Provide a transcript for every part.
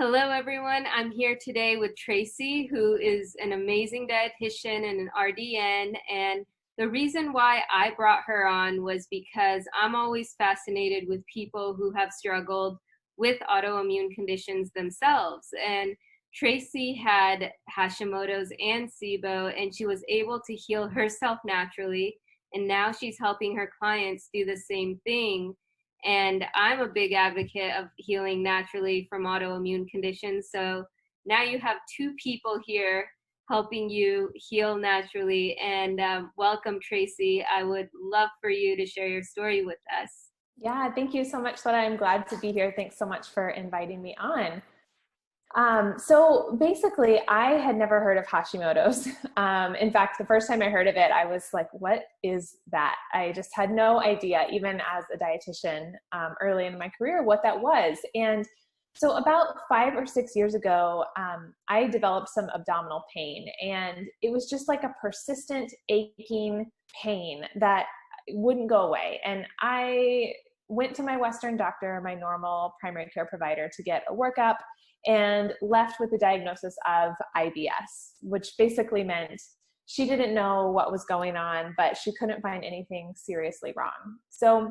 Hello, everyone. I'm here today with Tracey, who is an amazing dietitian and an RDN. And the reason why I brought her on was because I'm always fascinated with people who have struggled with autoimmune conditions themselves. And Tracey had Hashimoto's and SIBO, and she was able to heal herself naturally. And now she's helping her clients do the same thing. And I'm a big advocate of healing naturally from autoimmune conditions. So now you have two people here helping you heal naturally. And welcome, Tracey. I would love for you to share your story with us. Yeah, thank you so much, Letta. I'm glad to be here. Thanks so much for inviting me on. So basically, I had never heard of Hashimoto's. In fact, the first time I heard of it, I was like, what is that? I just had no idea, even as a dietitian early in my career, what that was. And so about 5 or 6 years ago, I developed some abdominal pain, and it was just like a persistent aching pain that wouldn't go away. And I went to my Western doctor, my normal primary care provider, to get a workup, and left with the diagnosis of IBS, which basically meant she didn't know what was going on, but she couldn't find anything seriously wrong. So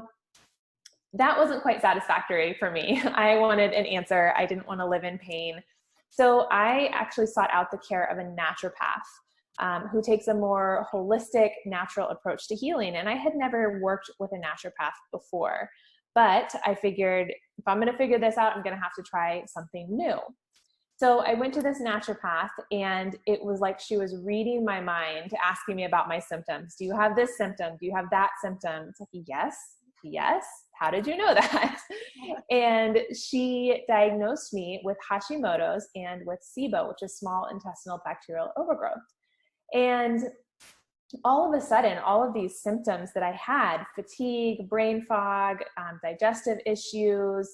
that wasn't quite satisfactory for me. I wanted an answer. I didn't want to live in pain. So I actually sought out the care of a naturopath who takes a more holistic, natural approach to healing. And I had never worked with a naturopath before. But I figured if I'm going to figure this out, I'm going to have to try something new. So I went to this naturopath, and it was like she was reading my mind, asking me about my symptoms. Do you have this symptom? Do you have that symptom? It's like, yes, yes. How did you know that? And she diagnosed me with Hashimoto's and with SIBO, which is small intestinal bacterial overgrowth. And all of a sudden, all of these symptoms that I had, fatigue, brain fog, digestive issues,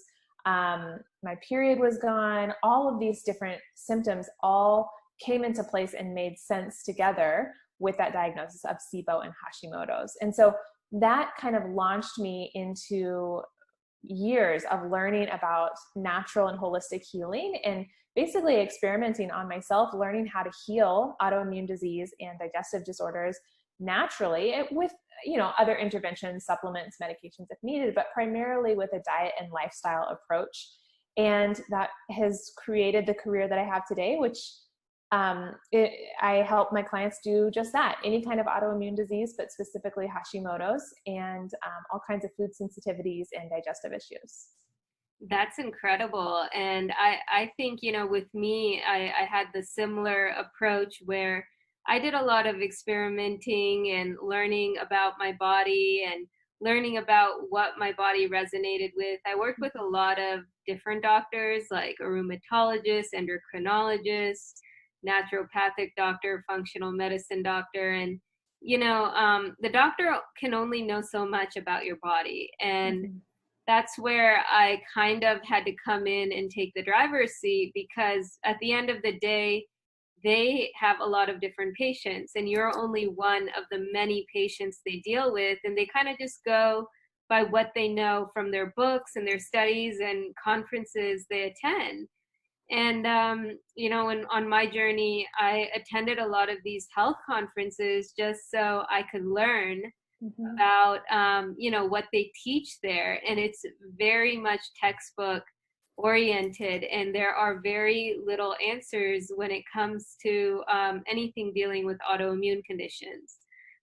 my period was gone, all of these different symptoms all came into place and made sense together with that diagnosis of SIBO and Hashimoto's. And so that kind of launched me into years of learning about natural and holistic healing, and basically experimenting on myself, learning how to heal autoimmune disease and digestive disorders naturally with, other interventions, supplements, medications if needed, but primarily with a diet and lifestyle approach. And that has created the career that I have today, which I help my clients do just that. Any kind of autoimmune disease, but specifically Hashimoto's, and all kinds of food sensitivities and digestive issues. That's incredible. And I think, with me, I had the similar approach where I did a lot of experimenting and learning about my body and learning about what my body resonated with. I worked with a lot of different doctors, like a rheumatologist, endocrinologist, naturopathic doctor, functional medicine doctor. And, the doctor can only know so much about your body. And that's where I kind of had to come in and take the driver's seat, because at the end of the day, they have a lot of different patients, and you're only one of the many patients they deal with. And they kind of just go by what they know from their books and their studies and conferences they attend. And, on my journey, I attended a lot of these health conferences just so I could learn about, what they teach there. And it's very much textbook oriented, and there are very little answers when it comes to anything dealing with autoimmune conditions.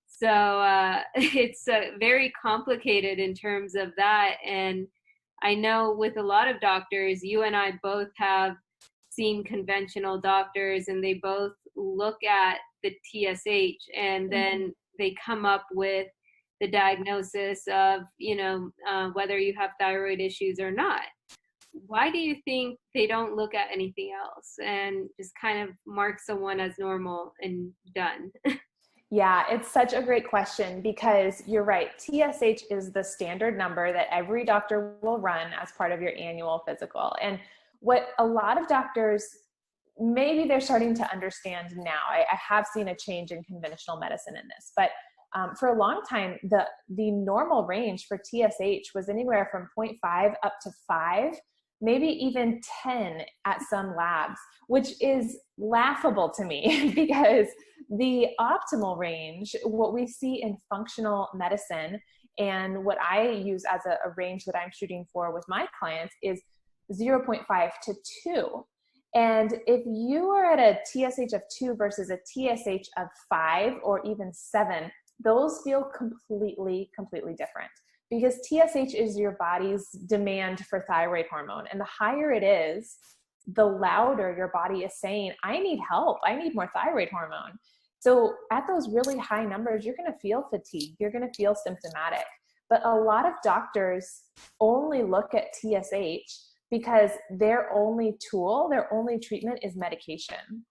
So it's very complicated in terms of that. And I know with a lot of doctors, you and I both have seen conventional doctors, and they both look at the TSH, and then they come up with the diagnosis of, whether you have thyroid issues or not. Why do you think they don't look at anything else and just kind of mark someone as normal and done? Yeah, it's such a great question, because you're right. TSH is the standard number that every doctor will run as part of your annual physical. And what a lot of doctors, maybe they're starting to understand now, I have seen a change in conventional medicine in this, but for a long time, the normal range for TSH was anywhere from 0.5 up to 5 maybe even 10 at some labs, which is laughable to me because the optimal range, what we see in functional medicine and what I use as a range that I'm shooting for with my clients is 0.5 to 2. And if you are at a TSH of 2 versus a TSH of 5 or even 7, those feel completely different, because TSH is your body's demand for thyroid hormone. And the higher it is, the louder your body is saying, I need help. I need more thyroid hormone. So at those really high numbers, you're going to feel fatigue. You're going to feel symptomatic. But a lot of doctors only look at TSH because their only tool, their only treatment is medication.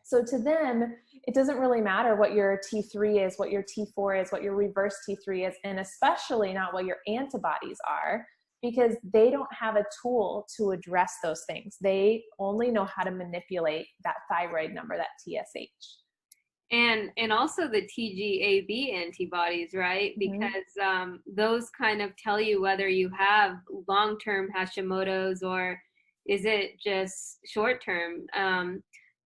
So to them, it doesn't really matter what your T3 is, what your T4 is, what your reverse T3 is, and especially not what your antibodies are, because they don't have a tool to address those things. They only know how to manipulate that thyroid number, that TSH. And also the TGAB antibodies, right? Because those kind of tell you whether you have long-term Hashimoto's or is it just short-term.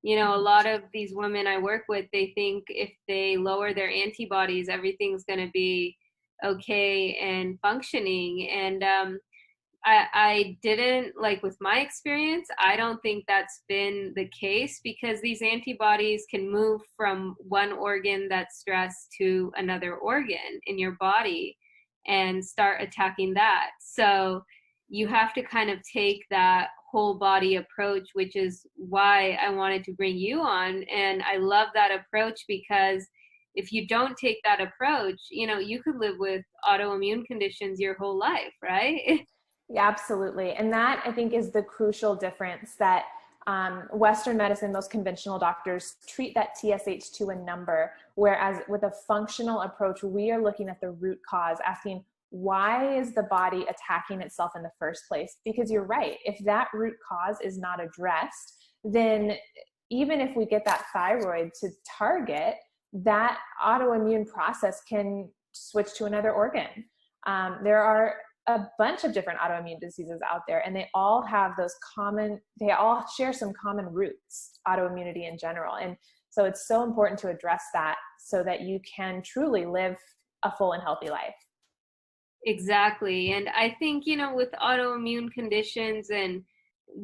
You know, a lot of these women I work with, they think if they lower their antibodies, everything's going to be okay and functioning. And I didn't, like, with my experience, I don't think that's been the case, because these antibodies can move from one organ that's stressed to another organ in your body and start attacking that. So you have to kind of take that whole body approach, which is why I wanted to bring you on. And I love that approach, because if you don't take that approach, you know, you could live with autoimmune conditions your whole life, right? Yeah, absolutely. And that, I think, is the crucial difference, that Western medicine, most conventional doctors treat that TSH to a number, whereas with a functional approach, we are looking at the root cause, asking, why is the body attacking itself in the first place? Because you're right, if that root cause is not addressed, then even if we get that thyroid to target, that autoimmune process can switch to another organ. There are a bunch of different autoimmune diseases out there, and they all share some common roots, autoimmunity in general. And so it's so important to address that so that you can truly live a full and healthy life. Exactly. And I think, you know, with autoimmune conditions and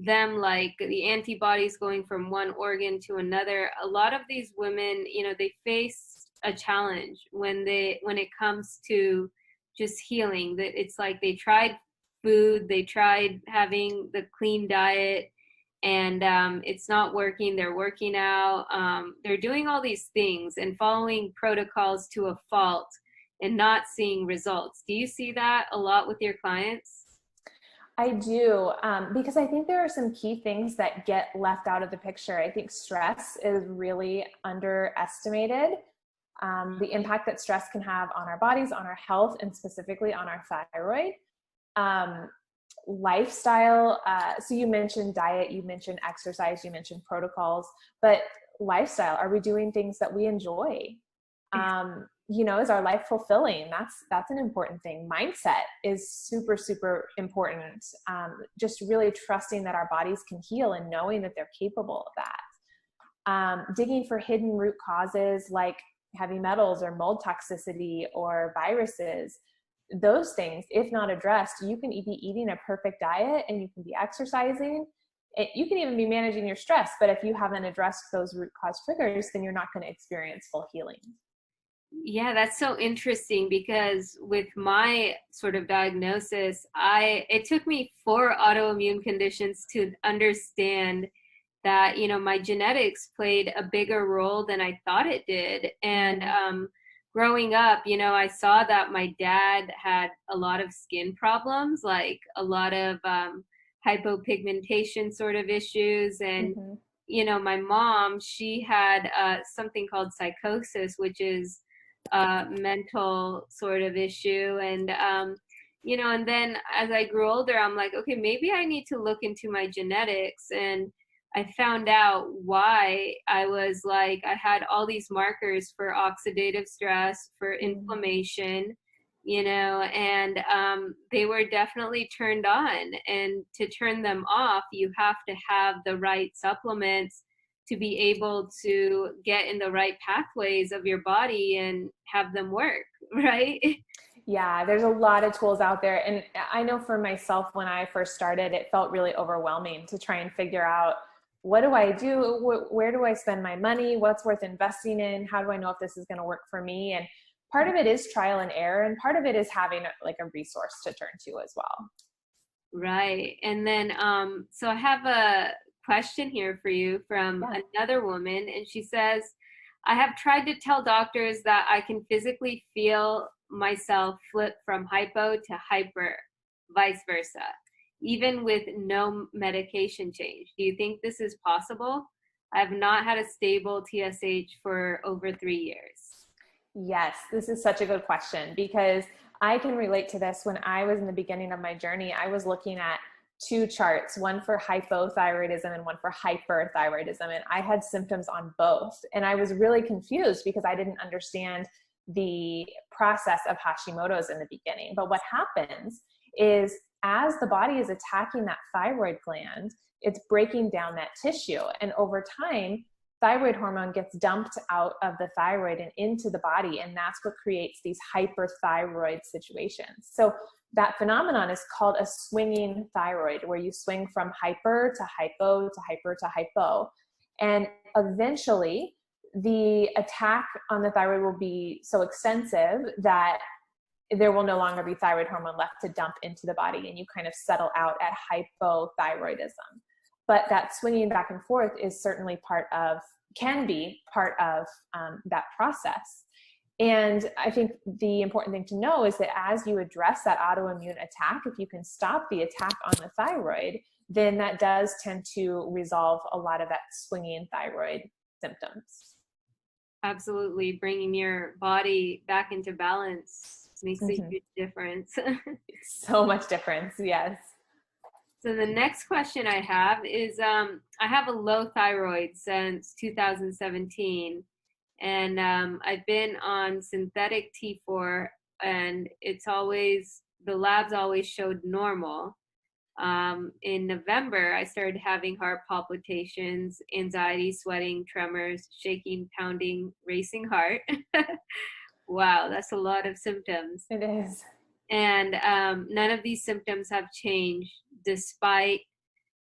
them, like the antibodies going from one organ to another, a lot of these women, you know, they face a challenge when it comes to just healing. That it's like they tried food, they tried having the clean diet, and it's not working. They're working out, they're doing all these things and following protocols to a fault and not seeing results. Do you see that a lot with your clients? I do, because I think there are some key things that get left out of the picture. I think stress is really underestimated. The impact that stress can have on our bodies, on our health, and specifically on our thyroid. Lifestyle, so you mentioned diet, you mentioned exercise, you mentioned protocols, but lifestyle, are we doing things that we enjoy? You know, is our life fulfilling? That's an important thing. Mindset is super important. Just really trusting that our bodies can heal and knowing that they're capable of that. Digging for hidden root causes like heavy metals or mold toxicity or viruses. Those things, if not addressed, you can be eating a perfect diet and you can be exercising. You can even be managing your stress, but if you haven't addressed those root cause triggers, then you're not going to experience full healing. Yeah, that's so interesting, because with my sort of diagnosis, it took me 4 autoimmune conditions to understand that, you know, my genetics played a bigger role than I thought it did. And growing up, you know, I saw that my dad had a lot of skin problems, like a lot of hypopigmentation sort of issues. And, you know, my mom, she had something called psychosis, which is mental sort of issue. And you know, and then as I grew older, I'm like, okay, maybe I need to look into my genetics. And I found out why I was like, I had all these markers for oxidative stress, for inflammation, and they were definitely turned on. And to turn them off, you have to have the right supplements to be able to get in the right pathways of your body and have them work, right? Yeah, there's a lot of tools out there. And I know for myself, when I first started, it felt really overwhelming to try and figure out, what do I do? Where do I spend my money? What's worth investing in? How do I know if this is going to work for me? And part of it is trial and error, and part of it is having like a resource to turn to as well. Right. And then, so I have a question here for you from Yeah. another woman, and she says, I have tried to tell doctors that I can physically feel myself flip from hypo to hyper, vice versa, even with no medication change. Do you think this is possible? I have not had a stable TSH for over 3 years. Yes, this is such a good question, because I can relate to this. When I was in the beginning of my journey, I was looking at two charts, one for hypothyroidism and one for hyperthyroidism. And I had symptoms on both. And I was really confused because I didn't understand the process of Hashimoto's in the beginning. But what happens is, as the body is attacking that thyroid gland, it's breaking down that tissue. And over time, thyroid hormone gets dumped out of the thyroid and into the body. And that's what creates these hyperthyroid situations. So that phenomenon is called a swinging thyroid, where you swing from hyper to hypo to hyper to hypo. And eventually the attack on the thyroid will be so extensive that there will no longer be thyroid hormone left to dump into the body, and you kind of settle out at hypothyroidism. But that swinging back and forth is certainly can be part of that process. And I think the important thing to know is that as you address that autoimmune attack, if you can stop the attack on the thyroid, then that does tend to resolve a lot of that swinging thyroid symptoms. Absolutely. Bringing your body back into balance makes a huge difference. So much difference, yes. So the next question I have is, I have a low thyroid since 2017, and I've been on synthetic T4, and the labs always showed normal. In November, I started having heart palpitations, anxiety, sweating, tremors, shaking, pounding, racing heart. Wow, that's a lot of symptoms. It is. And none of these symptoms have changed despite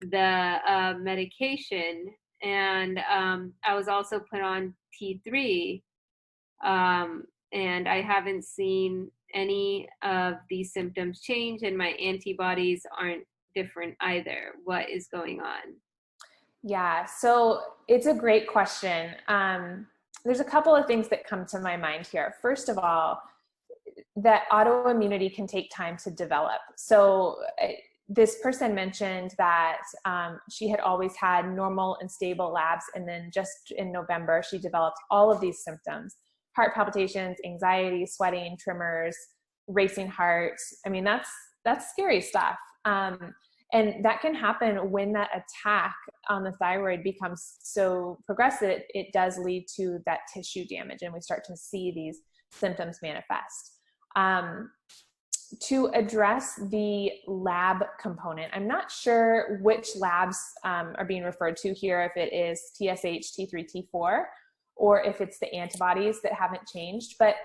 the medication. And I was also put on T3, and I haven't seen any of these symptoms change, and my antibodies aren't different either. What is going on? Yeah, so it's a great question. There's a couple of things that come to my mind here. First of all, that autoimmunity can take time to develop. So this person mentioned that she had always had normal and stable labs, and then just in November, she developed all of these symptoms: heart palpitations, anxiety, sweating, tremors, racing heart. I mean, that's scary stuff. And that can happen when that attack on the thyroid becomes so progressive. It does lead to that tissue damage, and we start to see these symptoms manifest. To address the lab component, I'm not sure which labs are being referred to here, if it is TSH, T3, T4, or if it's the antibodies that haven't changed. But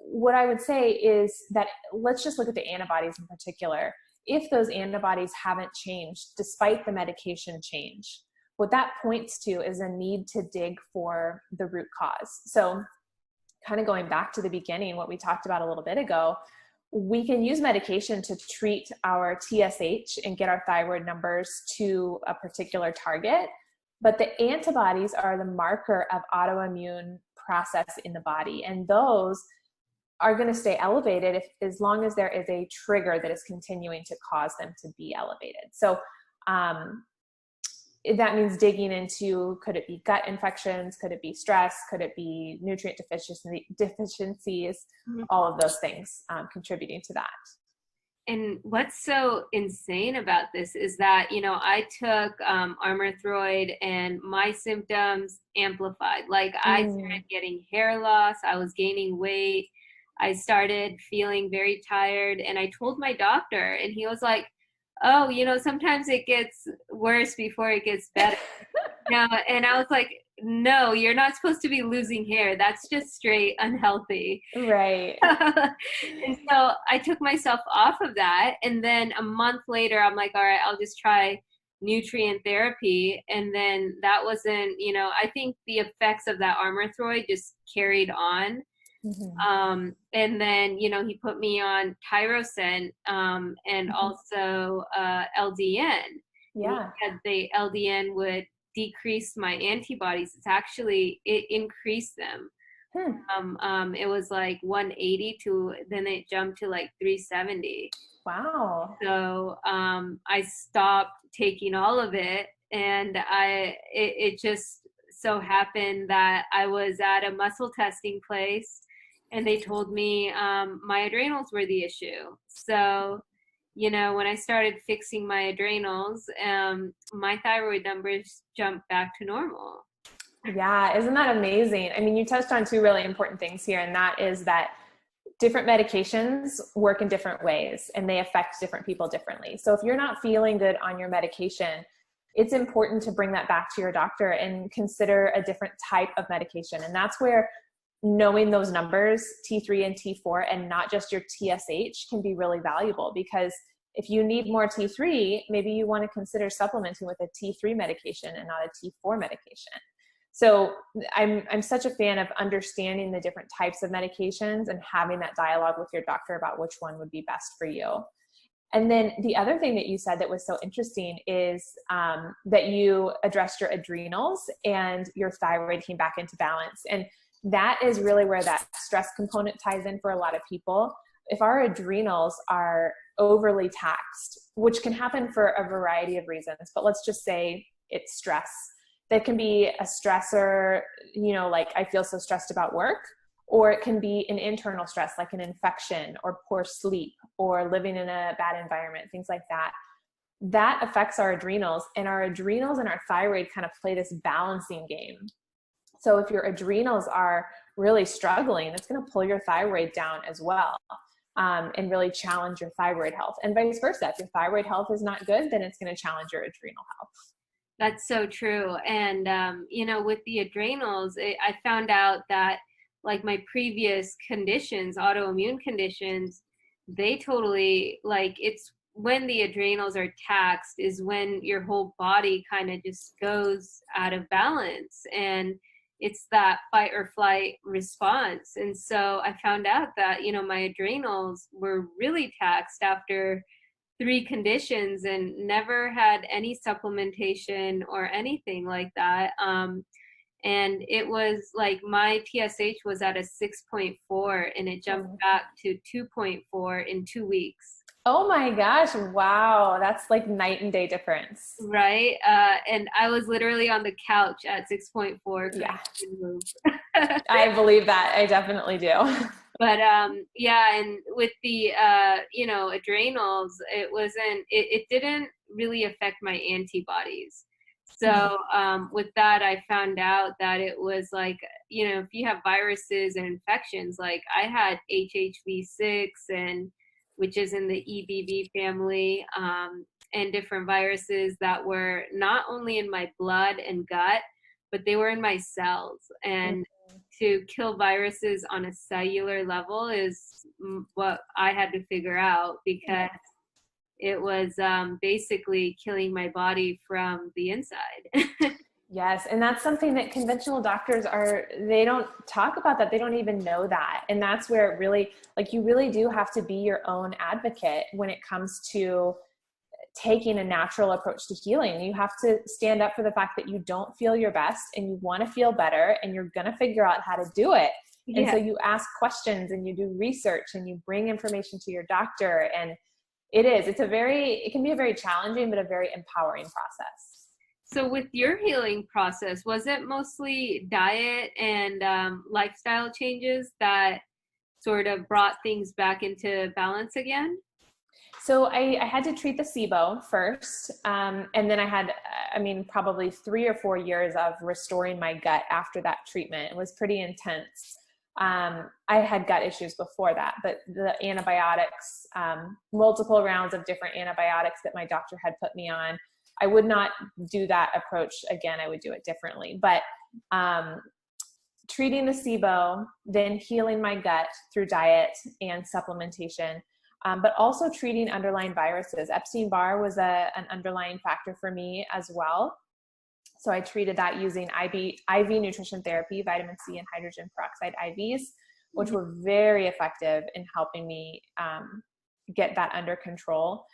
what I would say is that let's just look at the antibodies in particular. If those antibodies haven't changed despite the medication change, what that points to is a need to dig for the root cause. So kind of going back to the beginning, what we talked about a little bit ago, we can use medication to treat our TSH and get our thyroid numbers to a particular target, but the antibodies are the marker of autoimmune process in the body, and those are going to stay elevated as long as there is a trigger that is continuing to cause them to be elevated. So that means digging into, could it be gut infections? Could it be stress? Could it be nutrient deficiencies? All of those things contributing to that. And what's so insane about this is that, I took Armothroid, and my symptoms amplified. Like I started getting hair loss. I was gaining weight. I started feeling very tired, and I told my doctor, and he was like, oh, sometimes it gets worse before it gets better. No, and I was like, no, you're not supposed to be losing hair. That's just straight unhealthy. Right. And so I took myself off of that. And then a month later, I'm like, all right, I'll just try nutrient therapy. And then that wasn't, I think the effects of that Armour-Throid just carried on. Mm-hmm. And then, he put me on Tyrosine, and also LDN. And he Yeah. said the LDN would decrease my antibodies. It increased them. It was like 180 then it jumped to like 370. Wow. So I stopped taking all of it, and it just so happened that I was at a muscle testing place, and they told me my adrenals were the issue. So, when I started fixing my adrenals, my thyroid numbers jumped back to normal. Yeah, isn't that amazing? I mean, you touched on two really important things here, and that is that different medications work in different ways and they affect different people differently. So if you're not feeling good on your medication, it's important to bring that back to your doctor and consider a different type of medication. And that's where knowing those numbers, T3 and T4, and not just your TSH, can be really valuable, because if you need more T3, maybe you want to consider supplementing with a T3 medication and not a T4 medication. So I'm such a fan of understanding the different types of medications and having that dialogue with your doctor about which one would be best for you. And then the other thing that you said that was so interesting is that you addressed your adrenals and your thyroid came back into balance. And that is really where that stress component ties in for a lot of people. If our adrenals are overly taxed, which can happen for a variety of reasons, but let's just say it's stress. That can be a stressor, like I feel so stressed about work, or it can be an internal stress, like an infection or poor sleep or living in a bad environment, things like that. That affects our adrenals, and our adrenals and our thyroid kind of play this balancing game. So if your adrenals are really struggling, it's going to pull your thyroid down as well, and really challenge your thyroid health, and vice versa. If your thyroid health is not good, then it's going to challenge your adrenal health. That's so true. And, with the adrenals, I found out that like my previous conditions, autoimmune conditions, they totally, like, it's when the adrenals are taxed is when your whole body kind of just goes out of balance. And it's that fight or flight response. And so I found out that, my adrenals were really taxed after 3 conditions and never had any supplementation or anything like that. And it was like my TSH was at a 6.4 and it jumped back to 2.4 in 2 weeks. Oh my gosh. Wow. That's like night and day difference. Right. And I was literally on the couch at 6.4. Yeah. I believe that. I definitely do. But yeah, and with the adrenals, it didn't really affect my antibodies. So with that, I found out that it was like, if you have viruses and infections, like I had HHV6, and which is in the EBV family, and different viruses that were not only in my blood and gut, but they were in my cells. And to kill viruses on a cellular level is what I had to figure out, because it was basically killing my body from the inside. Yes. And that's something that conventional doctors they don't talk about that. They don't even know that. And that's where it really, like, you really do have to be your own advocate when it comes to taking a natural approach to healing. You have to stand up for the fact that you don't feel your best and you want to feel better, and you're going to figure out how to do it. Yeah. And so you ask questions and you do research and you bring information to your doctor. And it can be a very challenging, but a very empowering process. So with your healing process, was it mostly diet and lifestyle changes that sort of brought things back into balance again? So I had to treat the SIBO first. And then I had, probably 3 or 4 years of restoring my gut after that treatment. It was pretty intense. I had gut issues before that, but the antibiotics, multiple rounds of different antibiotics that my doctor had put me on, I would not do that approach again. I would do it differently. But treating the SIBO, then healing my gut through diet and supplementation, but also treating underlying viruses. Epstein-Barr was an underlying factor for me as well. So I treated that using IV nutrition therapy, vitamin C and hydrogen peroxide IVs, which were very effective in helping me get that under control.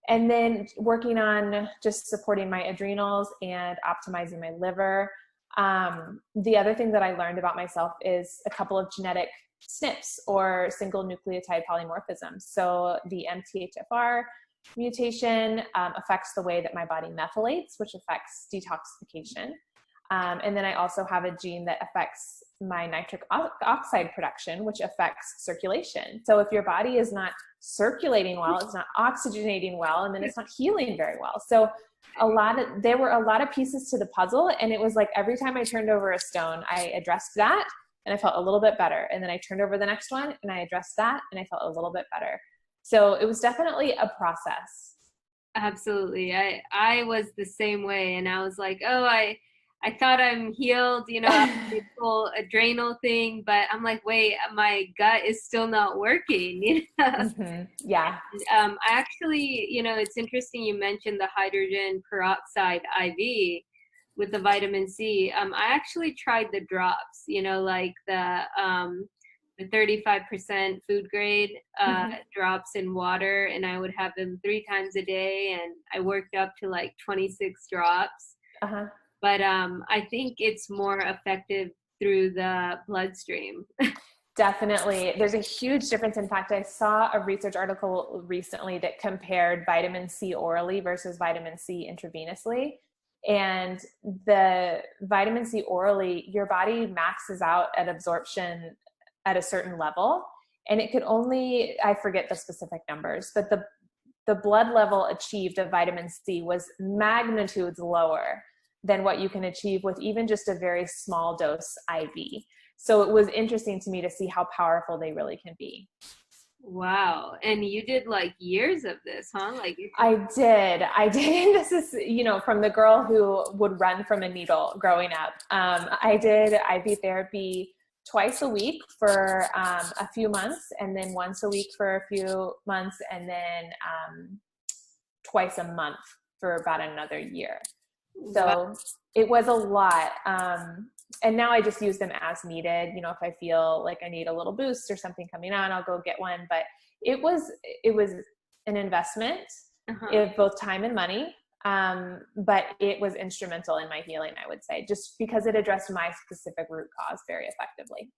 And then working on just supporting my adrenals and optimizing my liver. The other thing that I learned about myself is a couple of genetic SNPs, or single nucleotide polymorphisms. So the MTHFR mutation affects the way that my body methylates, which affects detoxification. And then I also have a gene that affects my nitric oxide production, which affects circulation. So if your body is not circulating well, it's not oxygenating well, and then it's not healing very well. So there were a lot of pieces to the puzzle. And it was like every time I turned over a stone, I addressed that and I felt a little bit better. And then I turned over the next one and I addressed that and I felt a little bit better. So it was definitely a process. Absolutely. I was the same way. And I was like, oh, I thought I'm healed, the whole adrenal thing, but I'm like, wait, my gut is still not working. Mm-hmm. Yeah. I actually, it's interesting you mentioned the hydrogen peroxide IV with the vitamin C. I actually tried the drops, like the 35% food grade drops in water, and I would have them 3 times a day, and I worked up to like 26 drops. Uh-huh. But I think it's more effective through the bloodstream. Definitely. There's a huge difference. In fact, I saw a research article recently that compared vitamin C orally versus vitamin C intravenously. And the vitamin C orally, your body maxes out at absorption at a certain level. And it could only, I forget the specific numbers, but the blood level achieved of vitamin C was magnitudes lower than what you can achieve with even just a very small dose IV. So it was interesting to me to see how powerful they really can be. Wow. And you did like years of this, huh? I did. This is, from the girl who would run from a needle growing up. I did IV therapy twice a week for a few months, and then once a week for a few months, and then twice a month for about another year. So it was a lot. And now I just use them as needed. If I feel like I need a little boost or something coming on, I'll go get one. But it was an investment of both time and money. But it was instrumental in my healing, I would say, just because it addressed my specific root cause very effectively.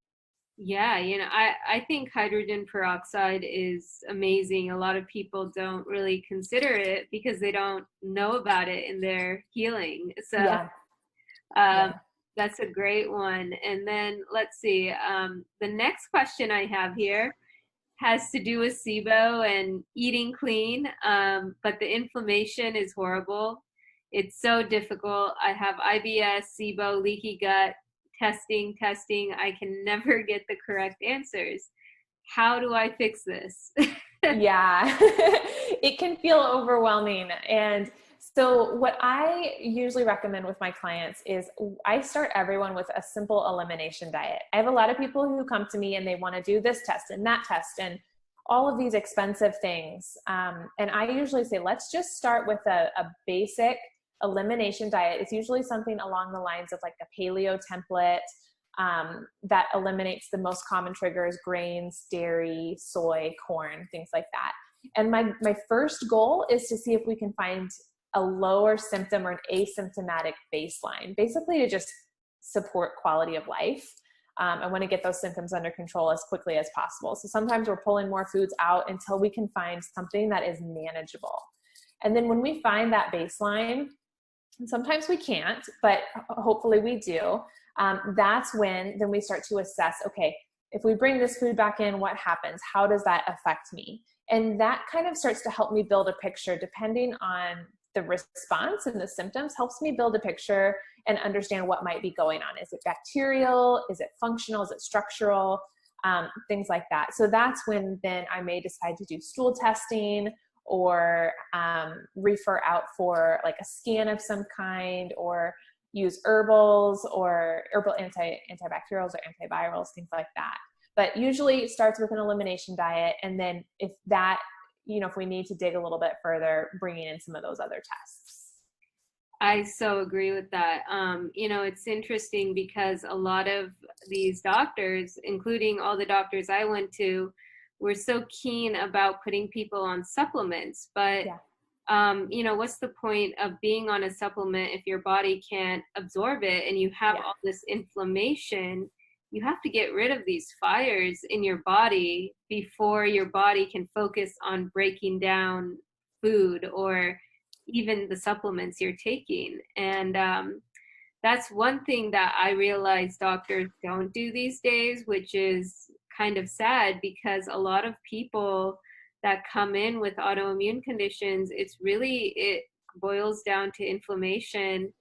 Yeah, I think hydrogen peroxide is amazing. A lot of people don't really consider it because they don't know about it in their healing. So that's a great one. And then let's see, the next question I have here has to do with SIBO and eating clean, but the inflammation is horrible. It's so difficult. I have IBS, SIBO, leaky gut, testing. I can never get the correct answers. How do I fix this? Yeah, it can feel overwhelming. And so what I usually recommend with my clients is I start everyone with a simple elimination diet. I have a lot of people who come to me and they want to do this test and that test and all of these expensive things. And I usually say, let's just start with a basic elimination diet. It's usually something along the lines of like a paleo template that eliminates the most common triggers: grains, dairy, soy, corn, things like that. And my first goal is to see if we can find a lower symptom or an asymptomatic baseline, basically to just support quality of life. I want to get those symptoms under control as quickly as possible. So sometimes we're pulling more foods out until we can find something that is manageable. And then when we find that baseline, and sometimes we can't, but hopefully we do, that's when then we start to assess, okay, if we bring this food back in, what happens? How does that affect me? And that kind of starts to help me build a picture depending on the response and the symptoms helps me build a picture and understand what might be going on. Is it bacterial? Is it functional? Is it structural? Things like that. So that's when then I may decide to do stool testing or refer out for like a scan of some kind, or use herbals or herbal antibacterials or antivirals, things like that. But usually it starts with an elimination diet. And then if that, if we need to dig a little bit further, bringing in some of those other tests. I so agree with that. It's interesting because a lot of these doctors, including all the doctors I went to, were so keen about putting people on supplements. But, what's the point of being on a supplement if your body can't absorb it and you have all this inflammation? You have to get rid of these fires in your body before your body can focus on breaking down food or even the supplements you're taking. And that's one thing that I realize doctors don't do these days, which is kind of sad, because a lot of people that come in with autoimmune conditions, it boils down to inflammation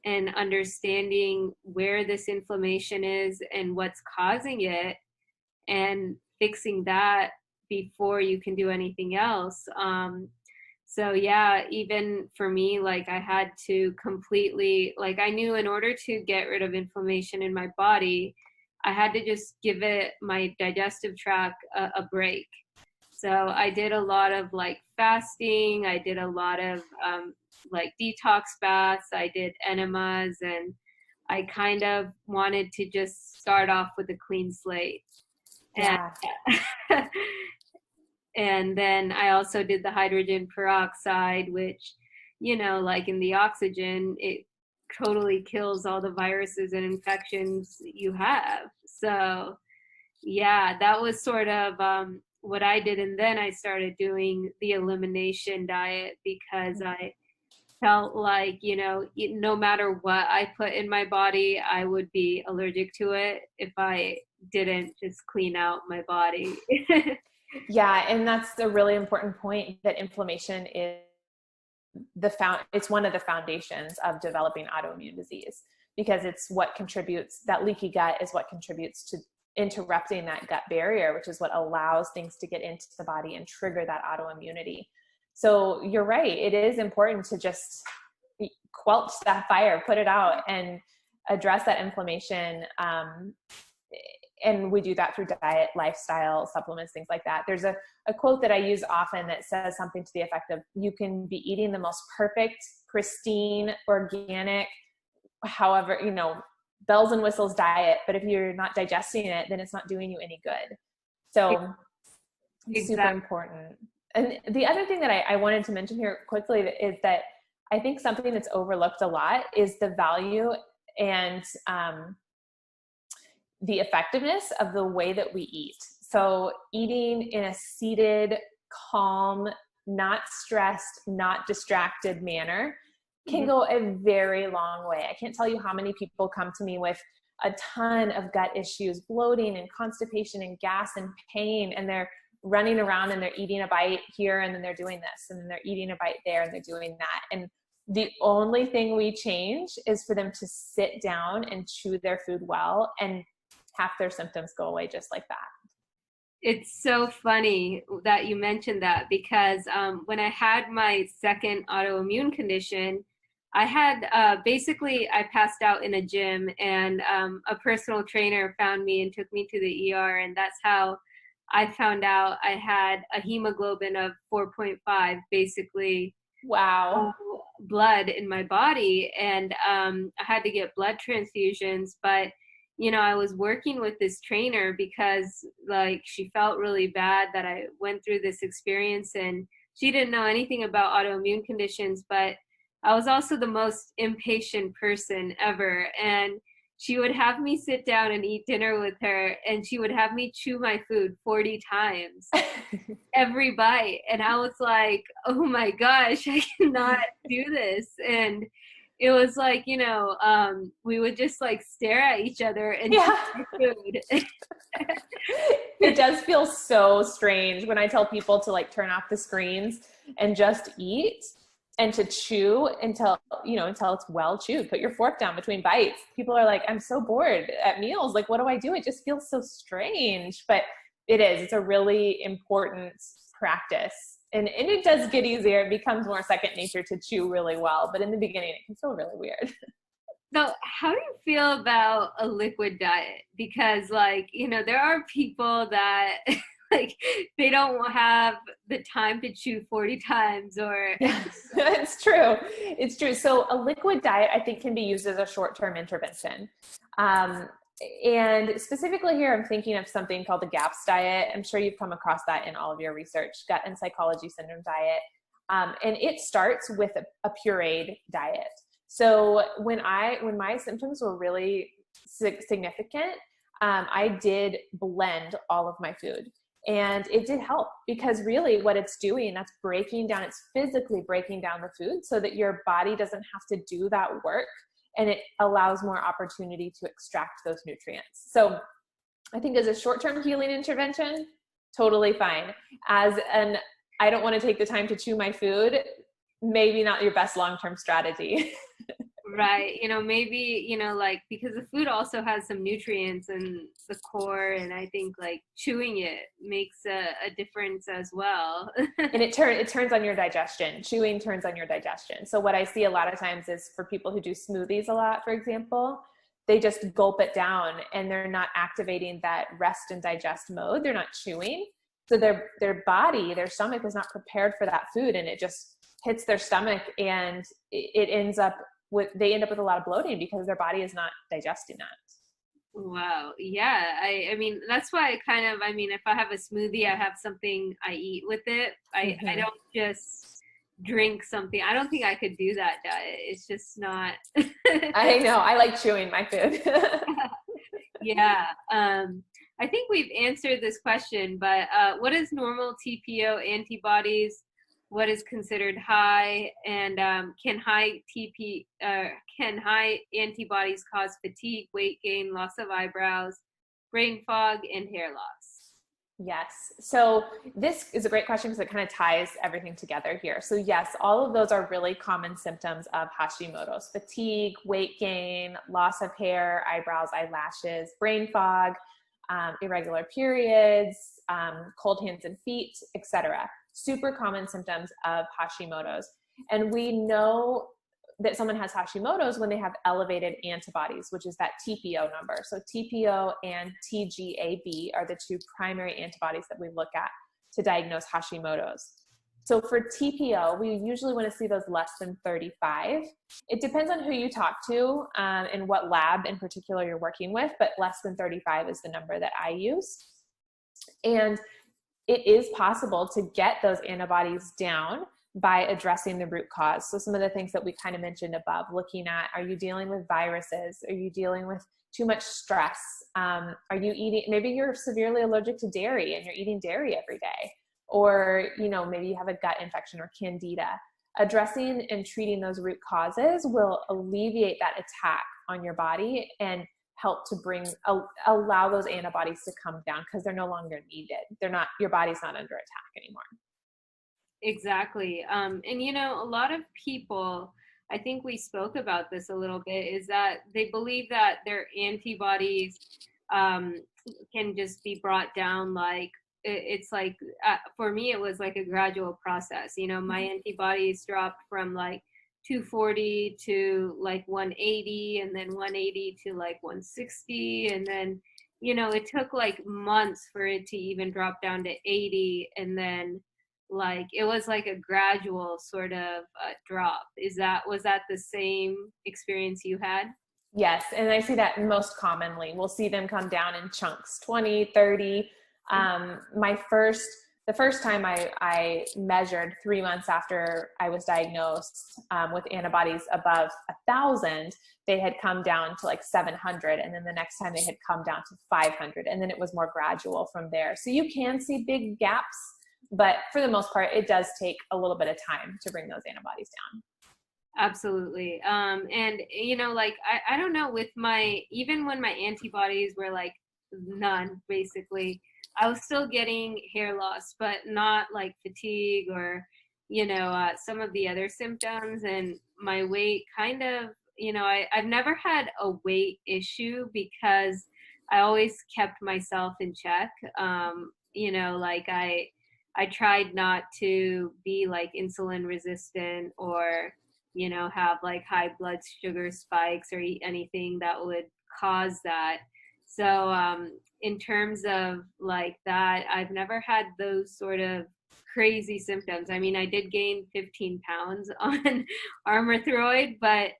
and understanding where this inflammation is and what's causing it, and fixing that before you can do anything else. So yeah, even for me, like I had to completely, like I knew in order to get rid of inflammation in my body, I had to just give my digestive tract a break. So I did a lot of like fasting. I did a lot of like detox baths. I did enemas, and I kind of wanted to just start off with a clean slate. Yeah. And then I also did the hydrogen peroxide, which, like in the oxygen, it totally kills all the viruses and infections you have. So yeah, that was sort of what I did. And then I started doing the elimination diet because I felt like, no matter what I put in my body, I would be allergic to it if I didn't just clean out my body. Yeah. And that's a really important point, that inflammation is it's one of the foundations of developing autoimmune disease, because it's what contributes, that leaky gut is what contributes to interrupting that gut barrier, which is what allows things to get into the body and trigger that autoimmunity. So you're right. It is important to just quench that fire, put it out, and address that inflammation. And we do that through diet, lifestyle, supplements, things like that. There's a quote that I use often that says something to the effect of, you can be eating the most perfect, pristine, organic, however, bells and whistles diet, but if you're not digesting it, then it's not doing you any good. So it's super important. And the other thing that I wanted to mention here quickly is that I think something that's overlooked a lot is the value and the effectiveness of the way that we eat. So eating in a seated, calm, not stressed, not distracted manner can go a very long way. I can't tell you how many people come to me with a ton of gut issues, bloating and constipation and gas and pain, and they're running around and they're eating a bite here and then they're doing this, and then they're eating a bite there and they're doing that. And the only thing we change is for them to sit down and chew their food well, and half their symptoms go away just like that. It's so funny that you mentioned that, because when I had my second autoimmune condition, I had basically I passed out in a gym, and a personal trainer found me and took me to the ER, and that's how I found out I had a hemoglobin of 4.5, basically. Wow. Blood in my body, and I had to get blood transfusions. But I was working with this trainer because like she felt really bad that I went through this experience, and she didn't know anything about autoimmune conditions, but I was also the most impatient person ever. And she would have me sit down and eat dinner with her, and she would have me chew my food 40 times every bite. And I was like, oh my gosh, I cannot do this. And it was like, we would just like stare at each other and chew food. It does feel so strange when I tell people to like turn off the screens and just eat. and to chew until, until it's well chewed. Put your fork down between bites. People are like, I'm so bored at meals. Like, what do I do? It just feels so strange, but it's a really important practice. And it does get easier. It becomes more second nature to chew really well. But in the beginning, it can feel really weird. So how do you feel about a liquid diet? Because there are people that like they don't have the time to chew 40 times or It's true. It's true. So a liquid diet, I think, can be used as a short-term intervention. And specifically here, I'm thinking of something called the GAPS diet. I'm sure you've come across that in all of your research, gut and psychology syndrome diet. And it starts with a pureed diet. So when my symptoms were really significant, I did blend all of my food. And it did help, because really what it's doing, it's physically breaking down the food so that your body doesn't have to do that work, and it allows more opportunity to extract those nutrients. So I think as a short-term healing intervention, totally fine. I don't want to take the time to chew my food, maybe not your best long-term strategy. Right. Maybe, because the food also has some nutrients in the core, and I think chewing it makes a difference as well. And it turns on your digestion. Chewing turns on your digestion. So what I see a lot of times is for people who do smoothies a lot, for example, they just gulp it down and they're not activating that rest and digest mode. They're not chewing. So their body, their stomach is not prepared for that food, and it just hits their stomach, and they end up with a lot of bloating because their body is not digesting that. Wow. Yeah. I mean, that's why if I have a smoothie, I have something I eat with it. I don't just drink something. I don't think I could do that diet. It's just not. I know. I like chewing my food. Yeah. I think we've answered this question, but what is normal TPO antibodies? What is considered high, and can high antibodies cause fatigue, weight gain, loss of eyebrows, brain fog, and hair loss? Yes. So this is a great question because it kind of ties everything together here. So yes, all of those are really common symptoms of Hashimoto's: fatigue, weight gain, loss of hair, eyebrows, eyelashes, brain fog, irregular periods, cold hands and feet, etc. Super common symptoms of Hashimoto's. And we know that someone has Hashimoto's when they have elevated antibodies, which is that TPO number. So TPO and TGAB are the two primary antibodies that we look at to diagnose Hashimoto's. So for TPO, we usually want to see those less than 35. It depends on who you talk to and what lab in particular you're working with, but less than 35 is the number that I use. And it is possible to get those antibodies down by addressing the root cause. So some of the things that we kind of mentioned above, looking at, are you dealing with viruses? Are you dealing with too much stress? Are you eating, maybe you're severely allergic to dairy and you're eating dairy every day. Or, maybe you have a gut infection or candida. Addressing and treating those root causes will alleviate that attack on your body and help to allow those antibodies to come down, because they're no longer needed. Your body's not under attack anymore. Exactly. And a lot of people, I think we spoke about this a little bit, is that they believe that their antibodies can just be brought down. For me, it was like a gradual process. My antibodies dropped from 240 to 180, and then 180 to 160, and then it took months for it to even drop down to 80, and then it was a gradual sort of drop. Was that the same experience you had? Yes, and I see that most commonly. We'll see them come down in chunks, 20, 30. The first time I measured 3 months after I was diagnosed with antibodies above 1,000, they had come down to 700. And then the next time they had come down to 500. And then it was more gradual from there. So you can see big gaps, but for the most part, it does take a little bit of time to bring those antibodies down. Absolutely. And I don't know, even when my antibodies were none, basically, I was still getting hair loss, but not fatigue or, some of the other symptoms, and my weight kind of, I've never had a weight issue because I always kept myself in check. Like I tried not to be like insulin resistant or, have like high blood sugar spikes or eat anything that would cause that. So, in terms of like that, I've never had those sort of crazy symptoms. I mean, I did gain 15 pounds on Armothroid, but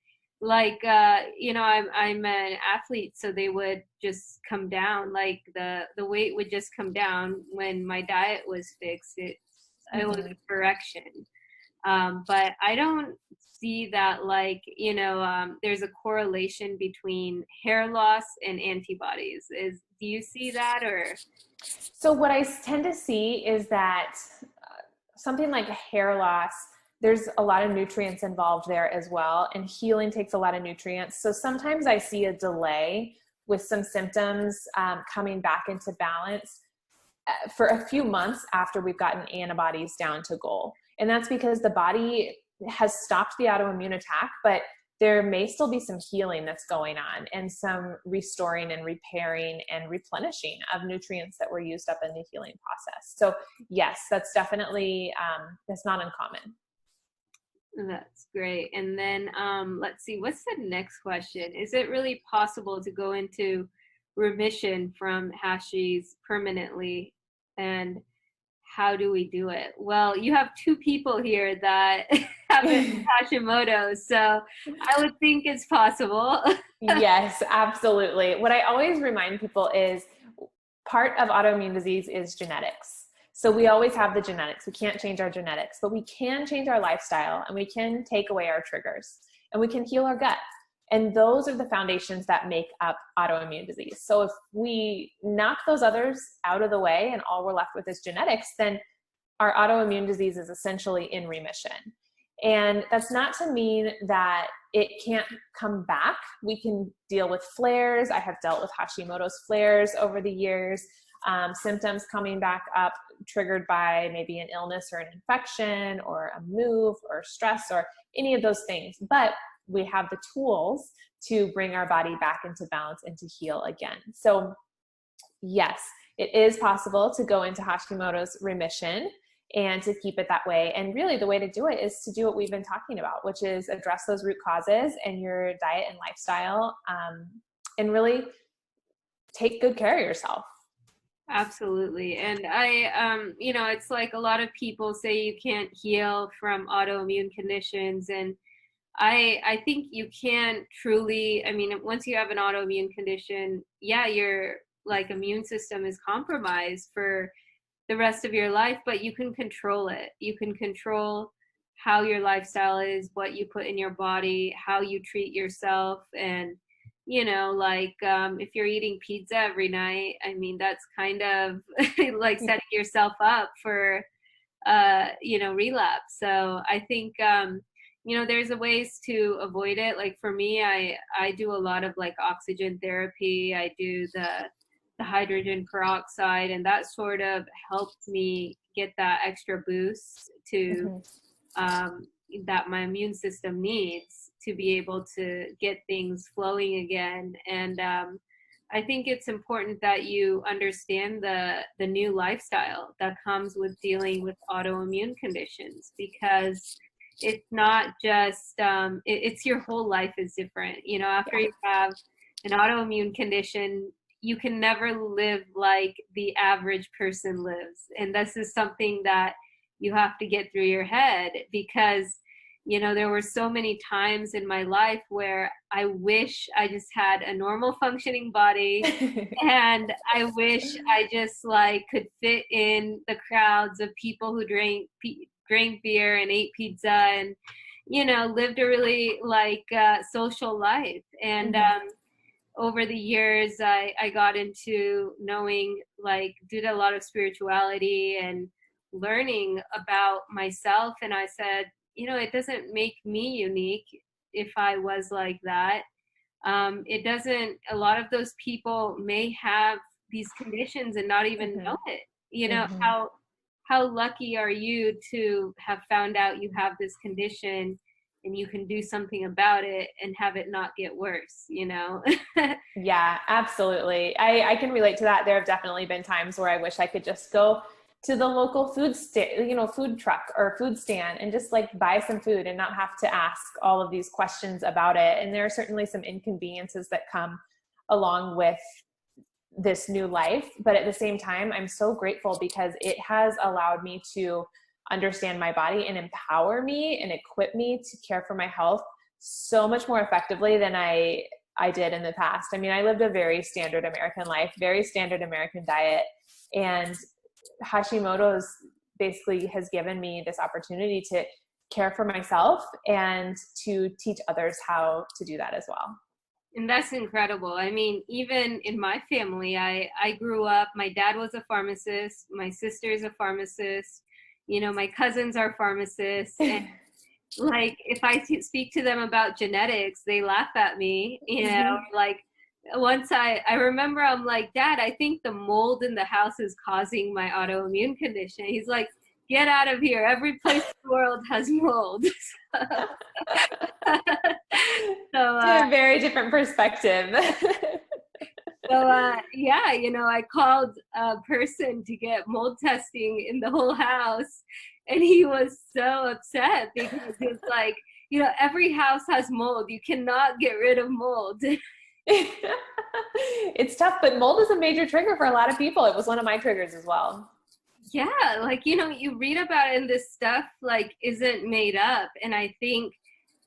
like I'm an athlete, so they would just come down. Like the weight would just come down when my diet was fixed. It was a correction. But I don't see that like there's a correlation between hair loss and antibodies. Do you see that? Or So what I tend to see is that something like hair loss, there's a lot of nutrients involved there as well, and healing takes a lot of nutrients. So sometimes I see a delay with some symptoms coming back into balance for a few months after we've gotten antibodies down to goal. And that's because the body has stopped the autoimmune attack, but there may still be some healing that's going on and some restoring and repairing and replenishing of nutrients that were used up in the healing process. So yes, that's definitely, that's not uncommon. that's great. And then let's see, what's the next question? Is it really possible to go into remission from Hashis permanently? And how do we do it? Well, you have two people here that have Hashimoto, so I would think it's possible. Yes, absolutely. What I always remind people is part of autoimmune disease is genetics. So we always have the genetics. We can't change our genetics, but we can change our lifestyle, and we can take away our triggers, and we can heal our gut. And those are the foundations that make up autoimmune disease. So if we knock those others out of the way and all we're left with is genetics, then our autoimmune disease is essentially in remission. And that's not to mean that it can't come back. We can deal with flares. I have dealt with Hashimoto's flares over the years, symptoms coming back up triggered by maybe an illness or an infection or a move or stress or any of those things. But we have the tools to bring our body back into balance and to heal again. So yes, it is possible to go into Hashimoto's remission and to keep it that way. And really the way to do it is to do what we've been talking about, which is address those root causes in your diet and lifestyle, and really take good care of yourself. Absolutely. And it's like a lot of people say you can't heal from autoimmune conditions. And I think you can truly, I mean, once you have an autoimmune condition, yeah, your like immune system is compromised for the rest of your life, but you can control it. You can control how your lifestyle is, what you put in your body, how you treat yourself. And, if you're eating pizza every night, I mean, that's kind of like setting yourself up for, relapse. So I think, there's a ways to avoid it. Like for me, I do a lot of like oxygen therapy. I do the hydrogen peroxide, and that sort of helped me get that extra boost to that my immune system needs to be able to get things flowing again. And I think it's important that you understand the new lifestyle that comes with dealing with autoimmune conditions, because it's not just it's your whole life is different. After you have an autoimmune condition, you can never live like the average person lives. And this is something that you have to get through your head, because there were so many times in my life where I wish I just had a normal functioning body and I wish I just like could fit in the crowds of people who drank beer and ate pizza and lived a really like social life. And over the years I got into knowing, like, did a lot of spirituality and learning about myself, and I said, it doesn't make me unique if I was like that. It doesn't, a lot of those people may have these conditions and not even know it. how lucky are you to have found out you have this condition and you can do something about it and have it not get worse, you know? Yeah, absolutely. I can relate to that. There have definitely been times where I wish I could just go to the local food truck or food stand and just like buy some food and not have to ask all of these questions about it. And there are certainly some inconveniences that come along with this new life. But at the same time, I'm so grateful because it has allowed me to understand my body and empower me and equip me to care for my health so much more effectively than I did in the past. I mean, I lived a very standard American life, very standard American diet, and Hashimoto's basically has given me this opportunity to care for myself and to teach others how to do that as well. And that's incredible. I mean, even in my family, I grew up, my dad was a pharmacist, my sister is a pharmacist, you know, my cousins are pharmacists. And like, if I speak to them about genetics, they laugh at me, you know, like once I remember I'm like, Dad, I think the mold in the house is causing my autoimmune condition. He's like, get out of here. Every place in the world has mold. A very different perspective. Yeah, you know, I called a person to get mold testing in the whole house, and he was so upset because it's like, you know, every house has mold. You cannot get rid of mold. It's tough, but mold is a major trigger for a lot of people. It was one of my triggers as well. Yeah, like, you know, you read about it and this stuff like isn't made up. And I think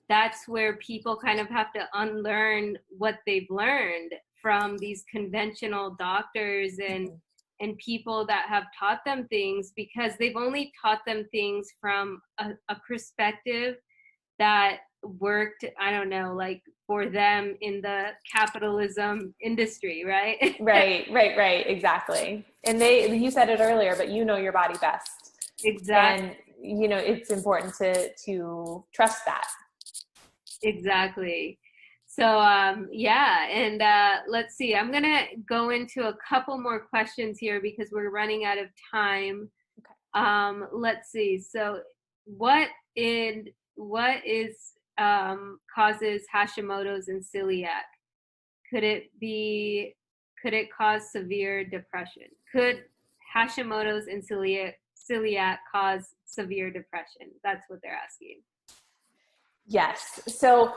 that's where people kind of have to unlearn what they've learned from these conventional doctors and people that have taught them things, because they've only taught them things from a perspective that worked, I don't know, like for them in the capitalism industry, right? Right, exactly. And you said it earlier, but you know your body best. Exactly. And you know, it's important to trust that. Exactly. So yeah, and let's see, I'm gonna go into a couple more questions here because we're running out of time. Okay. Let's see. So what causes Hashimoto's and celiac? Could it cause severe depression? Could Hashimoto's and celiac cause severe depression? That's what they're asking. Yes. So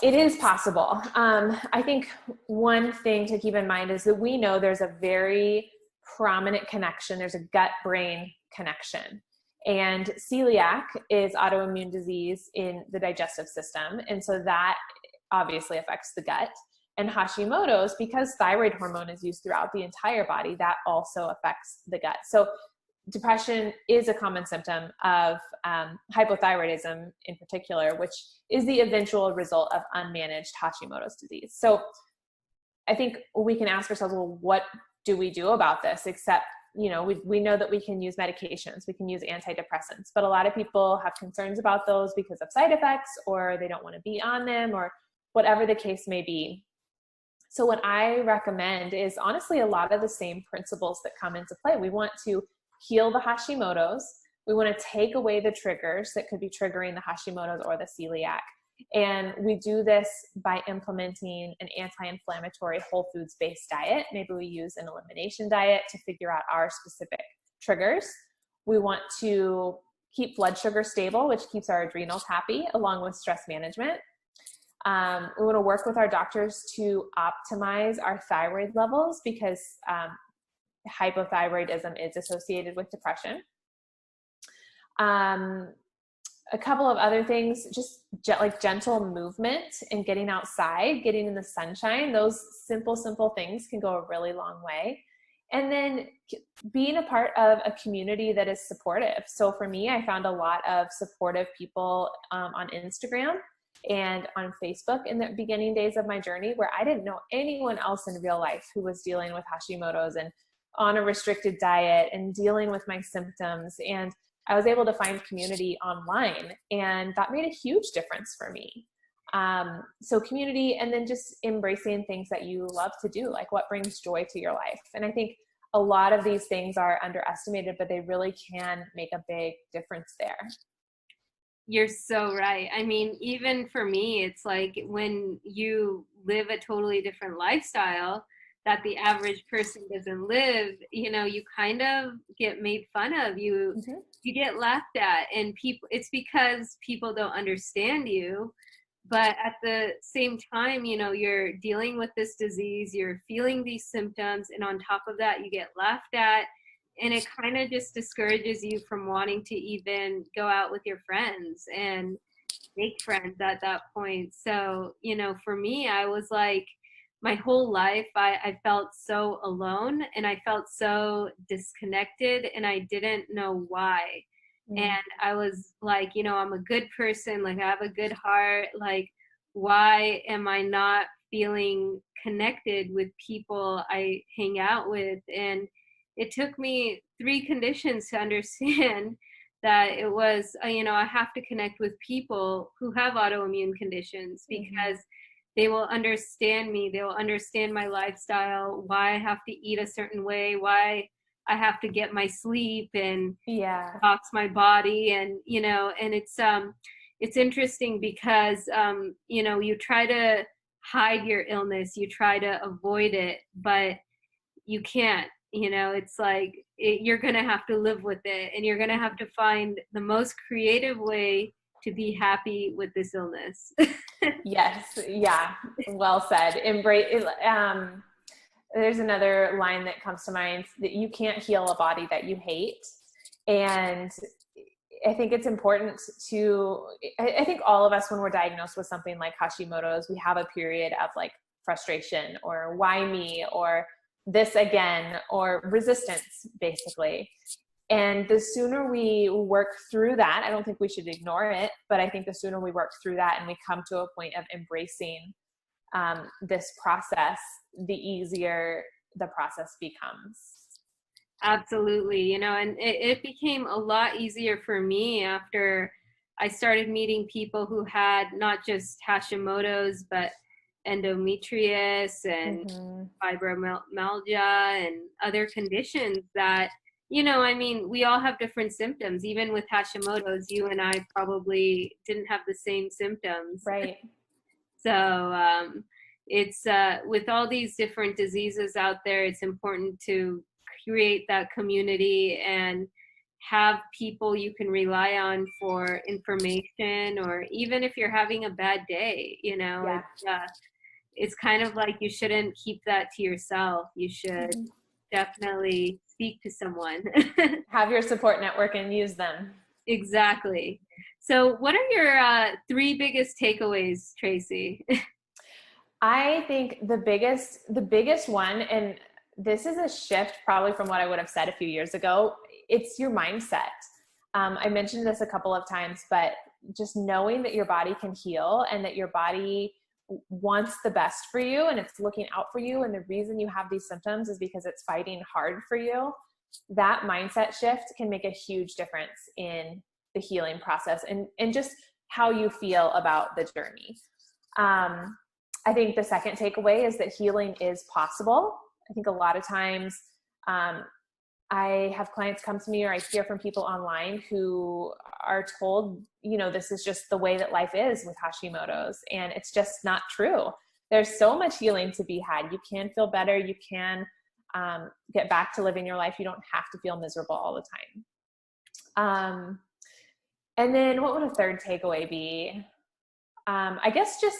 it is possible. I think one thing to keep in mind is that we know there's a very prominent connection. There's a gut-brain connection. And celiac is autoimmune disease in the digestive system. And so that obviously affects the gut. And Hashimoto's, because thyroid hormone is used throughout the entire body, that also affects the gut. So depression is a common symptom of hypothyroidism in particular, which is the eventual result of unmanaged Hashimoto's disease. So I think we can ask ourselves, well, what do we do about this? Except, you know, we know that we can use medications, we can use antidepressants, but a lot of people have concerns about those because of side effects, or they don't want to be on them, or whatever the case may be. So what I recommend is honestly a lot of the same principles that come into play. We want to heal the Hashimoto's. We want to take away the triggers that could be triggering the Hashimoto's or the celiac. And we do this by implementing an anti-inflammatory whole foods-based diet. Maybe we use an elimination diet to figure out our specific triggers. We want to keep blood sugar stable, which keeps our adrenals happy, along with stress management. We want to work with our doctors to optimize our thyroid levels because hypothyroidism is associated with depression. A couple of other things, just like gentle movement and getting outside, getting in the sunshine, those simple things can go a really long way. And then being a part of a community that is supportive. So for me, I found a lot of supportive people on Instagram and on Facebook in the beginning days of my journey, where I didn't know anyone else in real life who was dealing with Hashimoto's and on a restricted diet and dealing with my symptoms. And I was able to find community online, and that made a huge difference for me. So community, and then just embracing things that you love to do, like what brings joy to your life. And I think a lot of these things are underestimated, but they really can make a big difference there. You're so right. I mean, even for me, it's like when you live a totally different lifestyle that the average person doesn't live, you know, you kind of get made fun of. Mm-hmm. You get laughed at, and people, it's because people don't understand you. But at the same time, you know, you're dealing with this disease, you're feeling these symptoms, and on top of that, you get laughed at, and it kind of just discourages you from wanting to even go out with your friends and make friends at that point. So, you know, for me, I was like, my whole life, I felt so alone and I felt so disconnected, and I didn't know why. Mm-hmm. And I was like, you know, I'm a good person, like I have a good heart, like why am I not feeling connected with people I hang out with? And it took me 3 conditions to understand that it was, you know, I have to connect with people who have autoimmune conditions, because they will understand me. They will understand my lifestyle, why I have to eat a certain way, why I have to get my sleep and Yeah. detox my body. And, you know, and it's interesting because, you know, you try to hide your illness, you try to avoid it, but you can't. You know, it's like you're going to have to live with it, and you're going to have to find the most creative way to be happy with this illness. Yes. Yeah. Well said. Embrace. There's another line that comes to mind, that you can't heal a body that you hate. And I think it's important to, I think all of us, when we're diagnosed with something like Hashimoto's, we have a period of like frustration, or why me, or this again, or resistance, basically. And the sooner we work through that, I don't think we should ignore it, but I think the sooner we work through that and we come to a point of embracing this process, the easier the process becomes. Absolutely. You know, and it became a lot easier for me after I started meeting people who had not just Hashimoto's, but endometrius and fibromyalgia and other conditions that, you know, I mean, we all have different symptoms. Even with Hashimoto's, you and I probably didn't have the same symptoms. Right. So it's with all these different diseases out there, it's important to create that community and have people you can rely on for information, or even if you're having a bad day, you know, it's kind of like you shouldn't keep that to yourself. You should definitely speak to someone. Have your support network and use them. Exactly. So what are your 3 biggest takeaways, Tracey? I think the biggest one, and this is a shift probably from what I would have said a few years ago, it's your mindset. I mentioned this a couple of times, but just knowing that your body can heal and that your body wants the best for you and it's looking out for you, and the reason you have these symptoms is because it's fighting hard for you. That mindset shift can make a huge difference in the healing process and just how you feel about the journey. I think the second takeaway is that healing is possible. I think a lot of times I have clients come to me, or I hear from people online who are told, you know, this is just the way that life is with Hashimoto's, and it's just not true. There's so much healing to be had. You can feel better. You can get back to living your life. You don't have to feel miserable all the time. And then what would a third takeaway be? I guess just,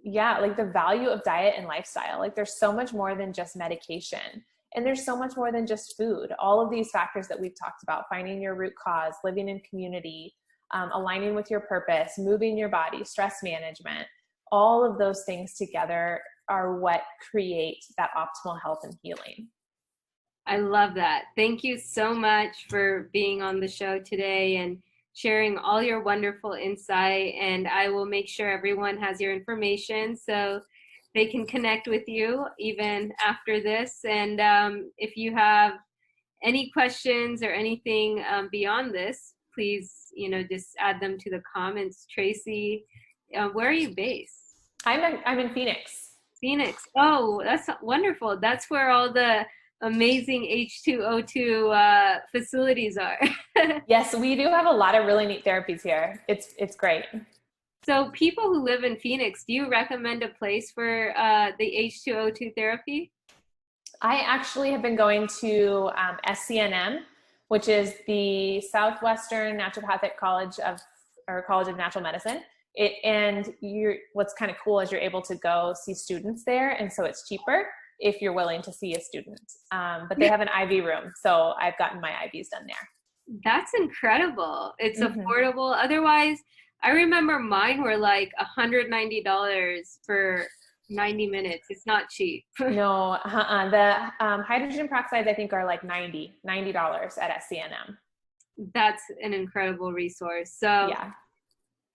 like the value of diet and lifestyle. Like there's so much more than just medication, and there's so much more than just food. All of these factors that we've talked about, finding your root cause, living in community, aligning with your purpose, moving your body, stress management, all of those things together are what create that optimal health and healing. I love that. Thank you so much for being on the show today and sharing all your wonderful insight. And I will make sure everyone has your information so they can connect with you even after this. And if you have any questions or anything beyond this, please, you know, just add them to the comments. Tracey, where are you based? I'm in Phoenix. Phoenix. Oh, that's wonderful. That's where all the amazing H2O2 facilities are. Yes, we do have a lot of really neat therapies here. It's great. So people who live in Phoenix, do you recommend a place for the H2O2 therapy? I actually have been going to SCNM, which is the Southwestern Naturopathic College of, or College of Natural Medicine. What's kind of cool is you're able to go see students there, and so it's cheaper if you're willing to see a student. But they have an IV room, so I've gotten my IVs done there. That's incredible. It's Mm-hmm. affordable. Otherwise, I remember mine were like $190 for 90 minutes. It's not cheap. No, the hydrogen peroxides I think are like $90 at SCNM. That's an incredible resource. So Yeah.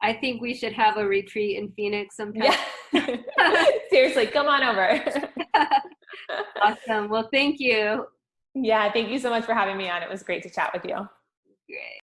I think we should have a retreat in Phoenix sometime. Yeah. Seriously, come on over. Awesome. Well, thank you. Yeah, thank you so much for having me on. It was great to chat with you. Great.